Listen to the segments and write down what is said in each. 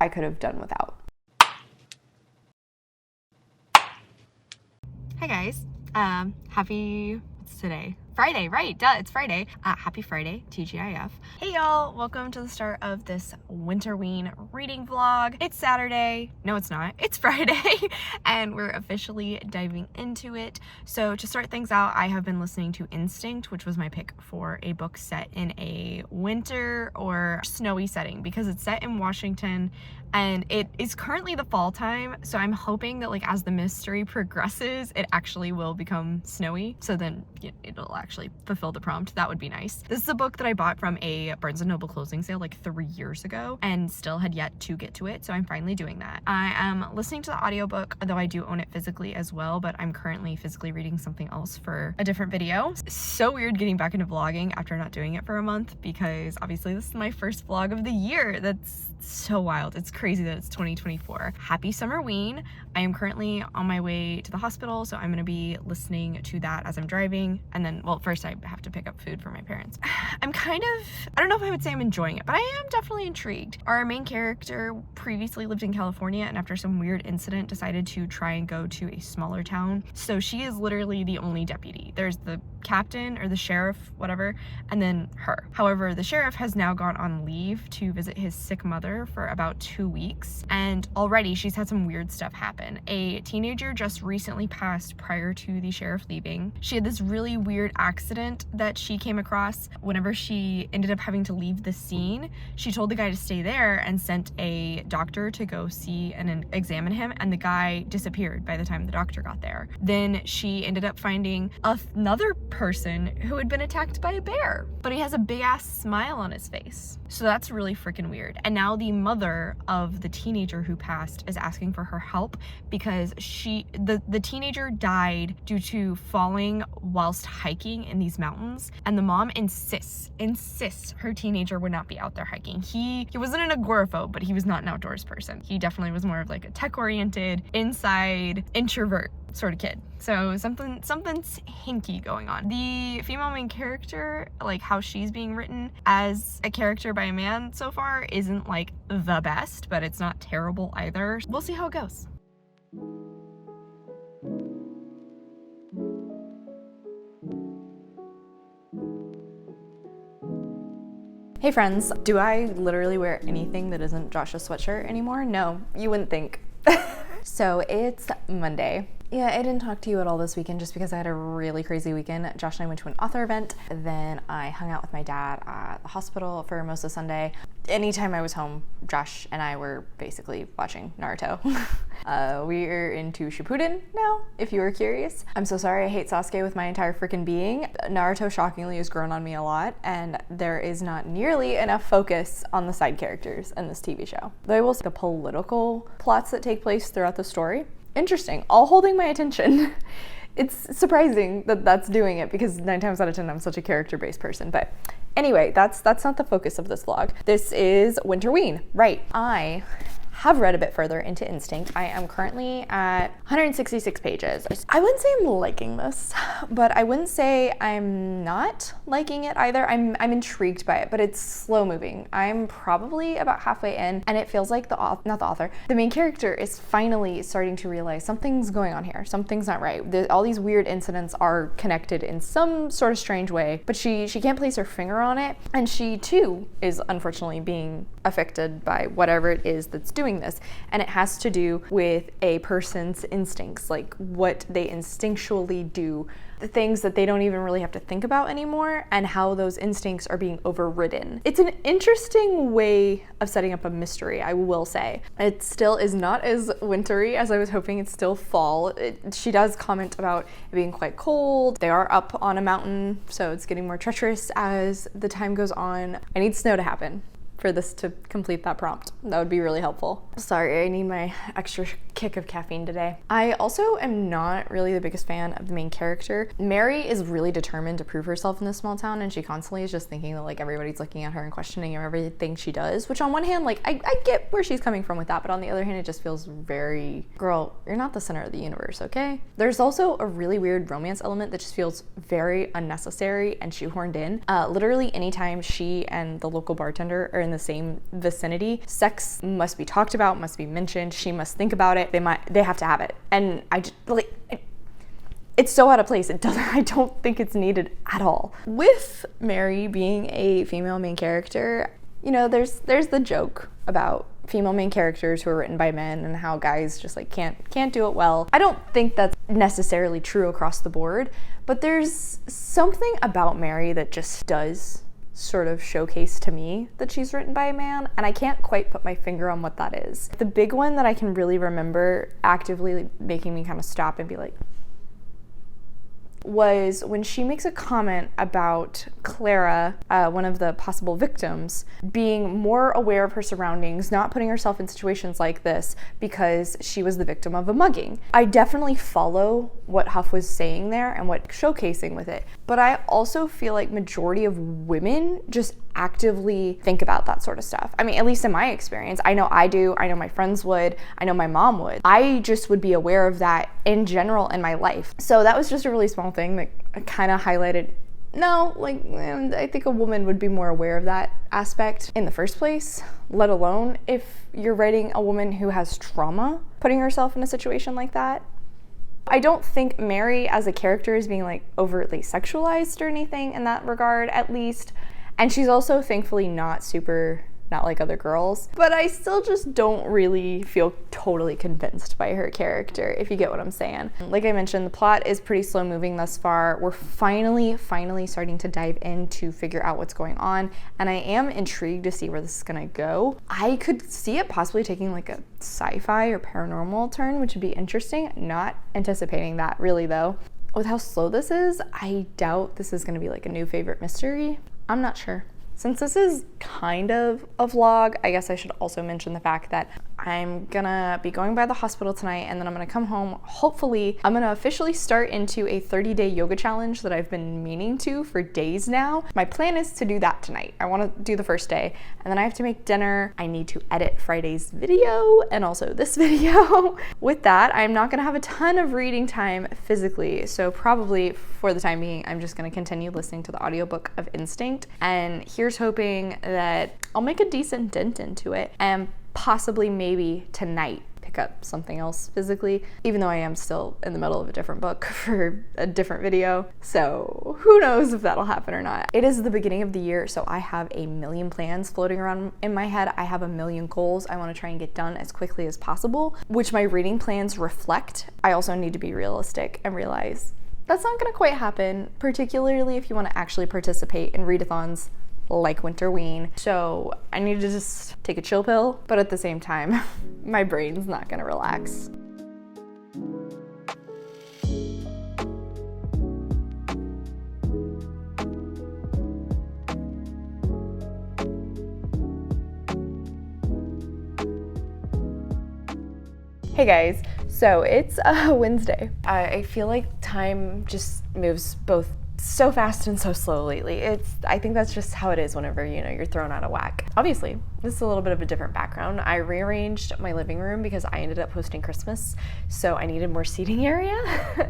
I could have done without. Hi guys, what's today? Friday, right, duh, it's Friday. Happy Friday, TGIF. Hey y'all, welcome to the start of this Winterween reading vlog. It's Saturday, no it's not, it's Friday, and we're officially diving into it. So to start things out, I have been listening to Instinct, which was my pick for a book set in a winter or snowy setting because it's set in Washington and it is currently the fall time, so I'm hoping that like as the mystery progresses, it actually will become snowy, so then it'll actually fulfill the prompt. That would be nice. This is a book that I bought from a Barnes & Noble closing sale like 3 years ago and still had yet to get to it, so I'm finally doing that. I am listening to the audiobook, though I do own it physically as well, but I'm currently physically reading something else for a different video. It's so weird getting back into vlogging after not doing it for a month because obviously this is my first vlog of the year. That's so wild. It's crazy that it's 2024. Happy Summerween. I am currently on my way to the hospital, so I'm gonna be listening to that as I'm driving, and then, well, first I have to pick up food for my parents. I'm kind of, I don't know if I would say I'm enjoying it, but I am definitely intrigued. Our main character previously lived in California and after some weird incident decided to try and go to a smaller town. So she is literally the only deputy. There's the captain or the sheriff, whatever, and then her. However, the sheriff has now gone on leave to visit his sick mother for about 2 weeks, and already she's had some weird stuff happen. A teenager just recently passed prior to the sheriff leaving. She had this really weird accident that she came across. Whenever she ended up having to leave the scene, she told the guy to stay there and sent a doctor to go see and examine him, and the guy disappeared by the time the doctor got there. Then she ended up finding another person who had been attacked by a bear, but he has a big ass smile on his face. So that's really freaking weird. And now the mother of the teenager who passed is asking for her help because the teenager died due to falling whilst hiking in these mountains, and the mom insists her teenager would not be out there hiking. He wasn't an agoraphobe, but he was not an outdoors person. He definitely was more of like a tech-oriented, inside, introvert sort of kid. So something's hinky going on. The female main character, like how she's being written as a character by a man so far, isn't like the best, but it's not terrible either. We'll see how it goes. Hey friends, do I literally wear anything that isn't Josh's sweatshirt anymore? No, you wouldn't think. So it's Monday. Yeah, I didn't talk to you at all this weekend just because I had a really crazy weekend. Josh and I went to an author event, then I hung out with my dad at the hospital for most of Sunday. Anytime I was home, Josh and I were basically watching Naruto. We are into Shippuden now, if you were curious. I'm so sorry, I hate Sasuke with my entire freaking being. Naruto shockingly has grown on me a lot, and there is not nearly enough focus on the side characters in this TV show. Though I will say the political plots that take place throughout the story, interesting, all holding my attention. It's surprising that that's doing it because 9 times out of 10 I'm such a character-based person. But anyway, that's not the focus of this vlog. This is Winterween, right? I have read a bit further into Instinct. I am currently at 166 pages. I wouldn't say I'm liking this, but I wouldn't say I'm not liking it either. I'm intrigued by it, but it's slow moving. I'm probably about halfway in, and it feels like the main character is finally starting to realize something's going on here. Something's not right. All these weird incidents are connected in some sort of strange way, but she can't place her finger on it, and she too is unfortunately being affected by whatever it is that's doing this, and it has to do with a person's instincts, like what they instinctually do, the things that they don't even really have to think about anymore, and how those instincts are being overridden. It's an interesting way of setting up a mystery, I will say. It still is not as wintry as I was hoping. It's still fall. She does comment about it being quite cold. They are up on a mountain, so it's getting more treacherous as the time goes on. I need snow to happen for this to complete that prompt. That would be really helpful. Sorry, I need my extra kick of caffeine today. I also am not really the biggest fan of the main character. Mary is really determined to prove herself in this small town, and she constantly is just thinking that like everybody's looking at her and questioning everything she does, which on one hand, like I get where she's coming from with that, but on the other hand, it just feels very, girl, you're not the center of the universe, okay? There's also a really weird romance element that just feels very unnecessary and shoehorned in. Literally anytime she and the local bartender are in the same vicinity, sex must be talked about, must be mentioned, she must think about it, they have to have it. And I just, like, it's so out of place. I don't think it's needed at all. With Mary being a female main character, you know, there's the joke about female main characters who are written by men and how guys just like can't do it well. I don't think that's necessarily true across the board, but there's something about Mary that just does sort of showcase to me that she's written by a man, and I can't quite put my finger on what that is. The big one that I can really remember actively making me kind of stop and be like, was when she makes a comment about Clara, one of the possible victims, being more aware of her surroundings, not putting herself in situations like this because she was the victim of a mugging. I definitely follow what Huff was saying there and what showcasing with it, but I also feel like majority of women just actively think about that sort of stuff. I mean, at least in my experience, I know I do, I know my friends would, I know my mom would. I just would be aware of that in general in my life. So that was just a really small thing that kind of highlighted, no, like, I think a woman would be more aware of that aspect in the first place, let alone if you're writing a woman who has trauma, putting herself in a situation like that. I don't think Mary as a character is being like overtly sexualized or anything in that regard, at least. And she's also thankfully not like other girls, but I still just don't really feel totally convinced by her character, if you get what I'm saying. Like I mentioned, the plot is pretty slow moving thus far. We're finally starting to dive in to figure out what's going on, and I am intrigued to see where this is gonna go. I could see it possibly taking like a sci-fi or paranormal turn, which would be interesting. Not anticipating that really though. With how slow this is, I doubt this is gonna be like a new favorite mystery. I'm not sure. Since this is kind of a vlog, I guess I should also mention the fact that I'm gonna be going by the hospital tonight, and then I'm gonna come home. Hopefully, I'm gonna officially start into a 30-day yoga challenge that I've been meaning to for days now. My plan is to do that tonight. I wanna do the first day, and then I have to make dinner. I need to edit Friday's video and also this video. With that, I'm not gonna have a ton of reading time physically, so probably for the time being, I'm just gonna continue listening to the audiobook of Instinct, and here's hoping that I'll make a decent dent into it and possibly maybe tonight pick up something else physically, even though I am still in the middle of a different book for a different video. So who knows if that'll happen or not. It is the beginning of the year, so I have a million plans floating around in my head. I have a million goals I want to try and get done as quickly as possible, which my reading plans reflect. I also need to be realistic and realize that's not going to quite happen, particularly if you want to actually participate in readathons like Winterween. So I need to just take a chill pill, but at the same time, my brain's not gonna relax. Hey guys, so it's Wednesday. I feel like time just moves both so fast and so slow lately. I think that's just how it is whenever, you know, you're thrown out of whack. Obviously, this is a little bit of a different background. I rearranged my living room because I ended up hosting Christmas, so I needed more seating area.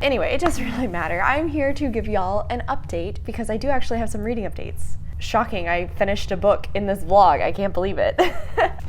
Anyway, it doesn't really matter. I'm here to give y'all an update because I do actually have some reading updates. Shocking, I finished a book in this vlog. I can't believe it.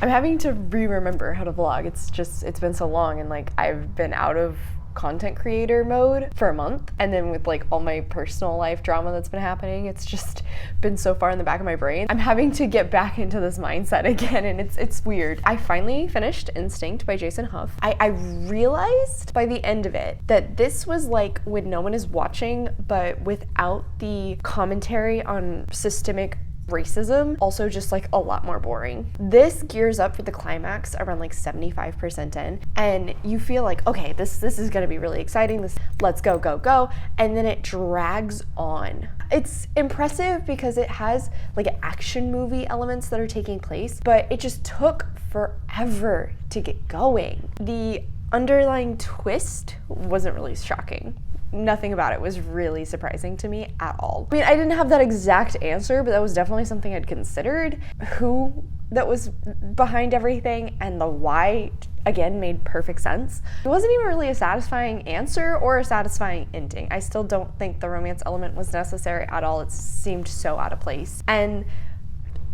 I'm having to remember how to vlog. It's been so long, and like I've been out of content creator mode for a month, and then with like all my personal life drama that's been happening, it's just been so far in the back of my brain. I'm having to get back into this mindset again, and it's weird. I finally finished Instinct by Jason Huff. I realized by the end of it that this was like When No One Is Watching, but without the commentary on systemic racism, also just like a lot more boring. This gears up for the climax around like 75% in, and you feel like, okay, this is gonna be really exciting, let's go, and then it drags on. It's impressive because it has like action movie elements that are taking place, but it just took forever to get going. The underlying twist wasn't really shocking. Nothing about it was really surprising to me at all. I mean, I didn't have that exact answer, but that was definitely something I'd considered. Who that was behind everything and the why, again, made perfect sense. It wasn't even really a satisfying answer or a satisfying ending. I still don't think the romance element was necessary at all. It seemed so out of place. And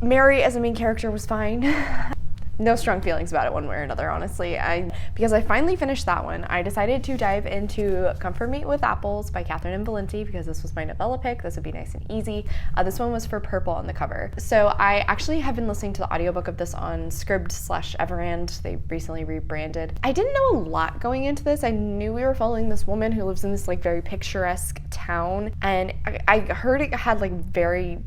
Mary as a main character was fine. No strong feelings about it one way or another, honestly. Because I finally finished that one, I decided to dive into Comfort Me with Apples by Catherine and Valenti, because this was my novella pick. This would be nice and easy. This one was for purple on the cover. So I actually have been listening to the audiobook of this on Scribd/Everand. They recently rebranded. I didn't know a lot going into this. I knew we were following this woman who lives in this like very picturesque town, and I heard it had like very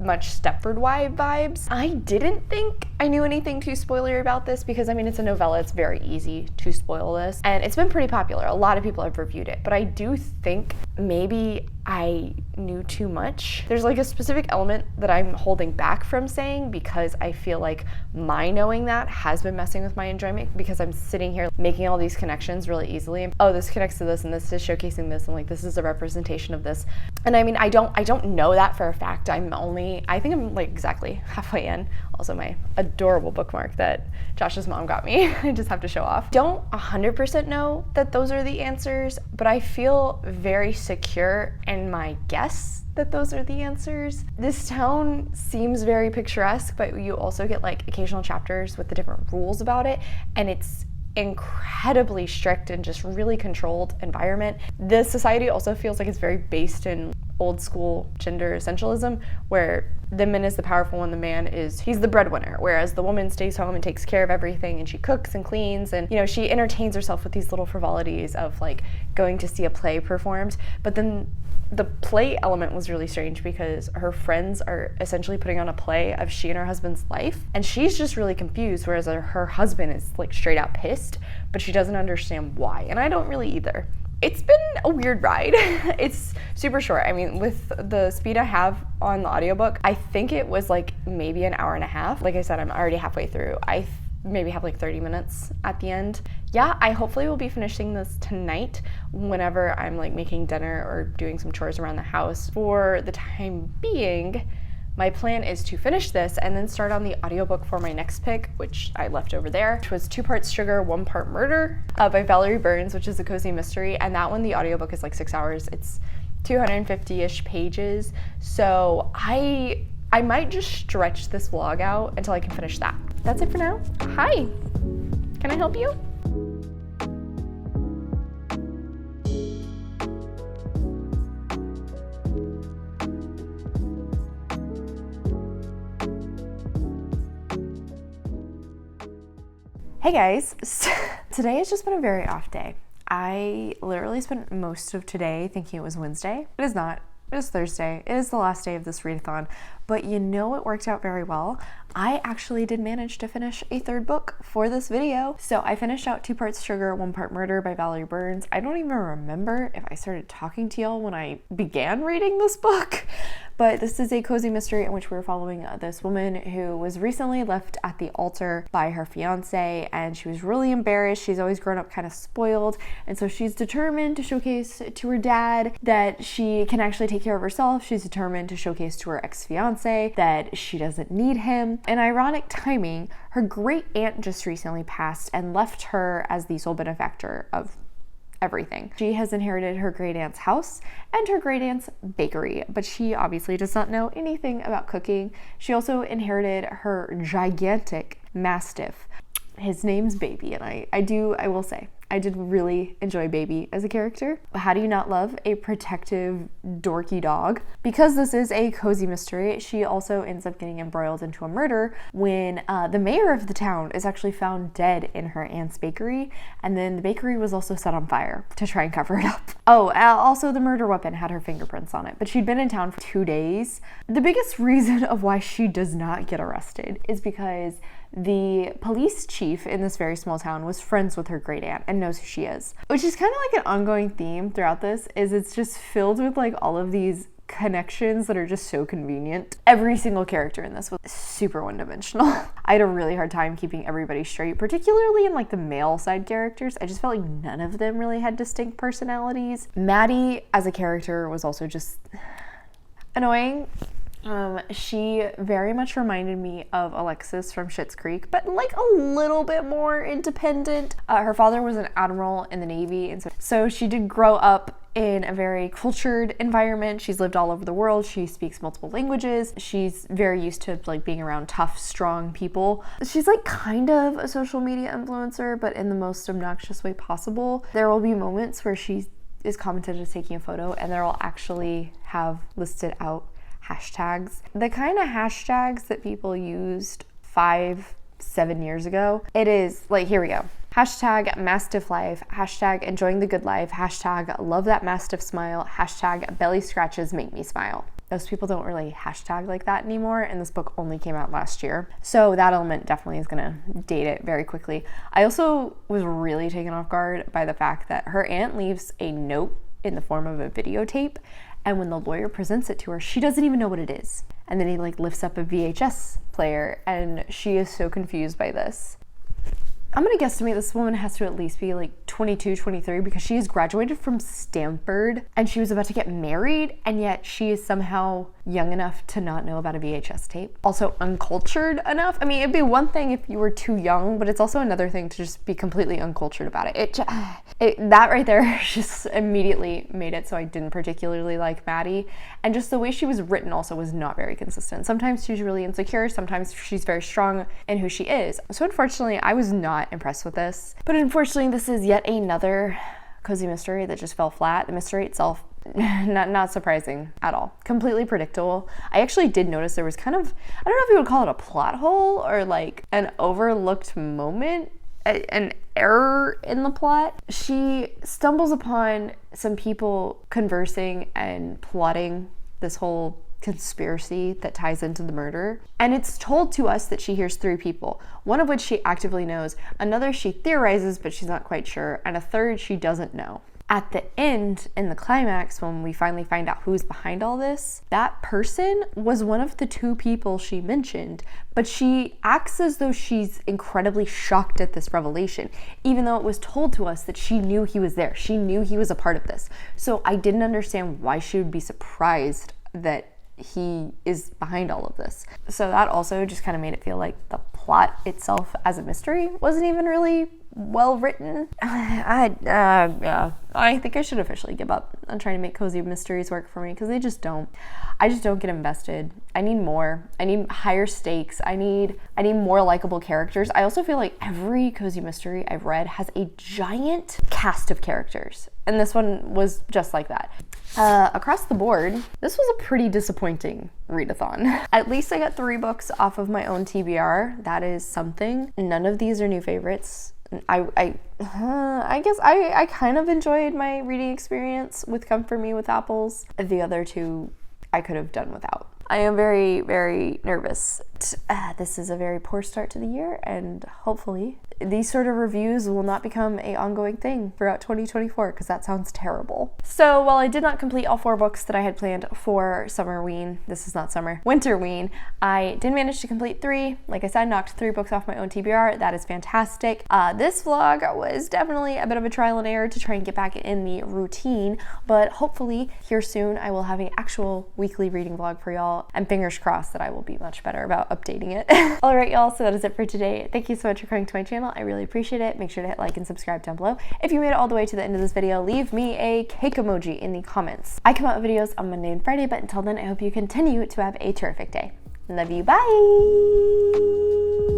much Stepford Wives vibes. I didn't think I knew anything too spoilery about this because, I mean, it's a novella. It's very easy to spoil this, and it's been pretty popular. A lot of people have reviewed it, but I do think maybe I knew too much. There's like a specific element that I'm holding back from saying because I feel like my knowing that has been messing with my enjoyment, because I'm sitting here making all these connections really easily. Oh, this connects to this and this is showcasing this, and like this is a representation of this. And I mean, I don't know that for a fact. I think I'm like exactly halfway in. Also my adorable bookmark that Josh's mom got me. I just have to show off. Don't 100% know that those are the answers, but I feel very secure in my guess that those are the answers. This town seems very picturesque, but you also get like occasional chapters with the different rules about it, and it's incredibly strict and just really controlled environment. The society also feels like it's very based in old school gender essentialism, where the man is the powerful one, the man he's the breadwinner, whereas the woman stays home and takes care of everything, and she cooks and cleans, and you know, she entertains herself with these little frivolities of like going to see a play performed. But then the play element was really strange because her friends are essentially putting on a play of she and her husband's life, and she's just really confused, whereas her husband is like straight out pissed, but she doesn't understand why, and I don't really either. It's been a weird ride. It's super short. I mean, with the speed I have on the audiobook, I think it was like maybe an hour and a half. Like I said, I'm already halfway through. I maybe have like 30 minutes at the end. Yeah, I hopefully will be finishing this tonight whenever I'm like making dinner or doing some chores around the house. For the time being, my plan is to finish this and then start on the audiobook for my next pick, which I left over there, which was 2 parts sugar, 1 part murder by Valerie Burns, which is a cozy mystery. And that one, the audiobook is like 6 hours. It's 250-ish pages. So I might just stretch this vlog out until I can finish that. That's it for now. Hi, can I help you? Hey guys, today has just been a very off day. I literally spent most of today thinking it was Wednesday. It is not. It is Thursday. It is the last day of this readathon, but you know, it worked out very well. I actually did manage to finish a 3rd book for this video. So I finished out 2 parts sugar, 1 part murder by Valerie Burns. I don't even remember if I started talking to y'all when I began reading this book, but this is a cozy mystery in which we're following this woman who was recently left at the altar by her fiance, and she was really embarrassed. She's always grown up kind of spoiled, and so she's determined to showcase to her dad that she can actually take care of herself. She's determined to showcase to her ex-fiance that she doesn't need him. And ironic timing, her great aunt just recently passed and left her as the sole benefactor of everything. She has inherited her great aunt's house and her great aunt's bakery, but she obviously does not know anything about cooking. She also inherited her gigantic mastiff. His name's Baby, and I will say, I did really enjoy Baby as a character. How do you not love a protective, dorky dog? Because this is a cozy mystery, she also ends up getting embroiled into a murder when the mayor of the town is actually found dead in her aunt's bakery, and then the bakery was also set on fire to try and cover it up. Oh, also the murder weapon had her fingerprints on it, but she'd been in town for 2 days. The biggest reason of why she does not get arrested is because the police chief in this very small town was friends with her great aunt and knows who she is, which is kind of like an ongoing theme throughout this. Is it's just filled with like all of these connections that are just so convenient. Every single character in this was super one-dimensional. I had a really hard time keeping everybody straight, particularly in like the male side characters. I just felt like none of them really had distinct personalities. Maddie as a character was also just annoying. She very much reminded me of Alexis from Schitt's Creek, but like a little bit more independent. Her father was an admiral in the Navy, and so she did grow up in a very cultured environment. She's lived all over the world. She speaks multiple languages. She's very used to like being around tough, strong people. She's like kind of a social media influencer, but in the most obnoxious way possible. There will be moments where she is commented as taking a photo, and they'll actually have listed out hashtags. The kind of hashtags that people used 5-7 years ago. It is like, here we go. Hashtag Mastiff Life, hashtag enjoying the good life, hashtag love that Mastiff smile, hashtag belly scratches make me smile. Those people don't really hashtag like that anymore, and this book only came out last year. So that element definitely is gonna date it very quickly. I also was really taken off guard by the fact that her aunt leaves a note in the form of a videotape, and when the lawyer presents it to her, she doesn't even know what it is. And then he like lifts up a VHS player, and she is so confused by this. I'm gonna guesstimate this woman has to at least be like 22, 23, because she has graduated from Stanford and she was about to get married, and yet she is somehow young enough to not know about a VHS tape. Also uncultured enough. I mean, it'd be one thing if you were too young, but it's also another thing to just be completely uncultured about it. That right there just immediately made it so I didn't particularly like Maddie. And just the way she was written also was not very consistent. Sometimes she's really insecure, sometimes she's very strong in who she is. So unfortunately, I was not impressed with this. But unfortunately, this is yet another cozy mystery that just fell flat. The mystery itself, not surprising at all. Completely predictable. I actually did notice there was kind of, I don't know if you would call it a plot hole or like an overlooked moment, an error in the plot. She stumbles upon some people conversing and plotting this whole conspiracy that ties into the murder. And it's told to us that she hears 3 people, one of which she actively knows, another she theorizes but she's not quite sure, and a third she doesn't know. At the end, in the climax, when we finally find out who's behind all this, that person was one of the 2 people she mentioned, but she acts as though she's incredibly shocked at this revelation, even though it was told to us that she knew he was there. She knew he was a part of this. So I didn't understand why she would be surprised that he is behind all of this. So that also just kind of made it feel like the plot itself as a mystery wasn't even really well written. I think I should officially give up on trying to make cozy mysteries work for me, because they just don't. I just don't get invested. I need more. I need higher stakes. I need more likable characters. I also feel like every cozy mystery I've read has a giant cast of characters, and this one was just like that. Across the board, this was a pretty disappointing readathon. At least I got 3 books off of my own TBR. That is something. None of these are new favorites. I guess I kind of enjoyed my reading experience with Come For Me with Apples. The other 2 I could have done without. I am very, very nervous. This is a very poor start to the year, and hopefully these sort of reviews will not become an ongoing thing throughout 2024, because that sounds terrible. So while I did not complete all 4 books that I had planned for Summerween, this is not summer, Winterween, I did manage to complete 3. Like I said, knocked 3 books off my own TBR. That is fantastic. This vlog was definitely a bit of a trial and error to try and get back in the routine, but hopefully here soon I will have an actual weekly reading vlog for y'all, and fingers crossed that I will be much better about updating it. All right, y'all, so that is it for today. Thank you so much for coming to my channel. I really appreciate it. Make sure to hit like and subscribe down below. If you made it all the way to the end of this video, leave me a cake emoji in the comments. I come out with videos on Monday and Friday, but until then, I hope you continue to have a terrific day. Love you, bye!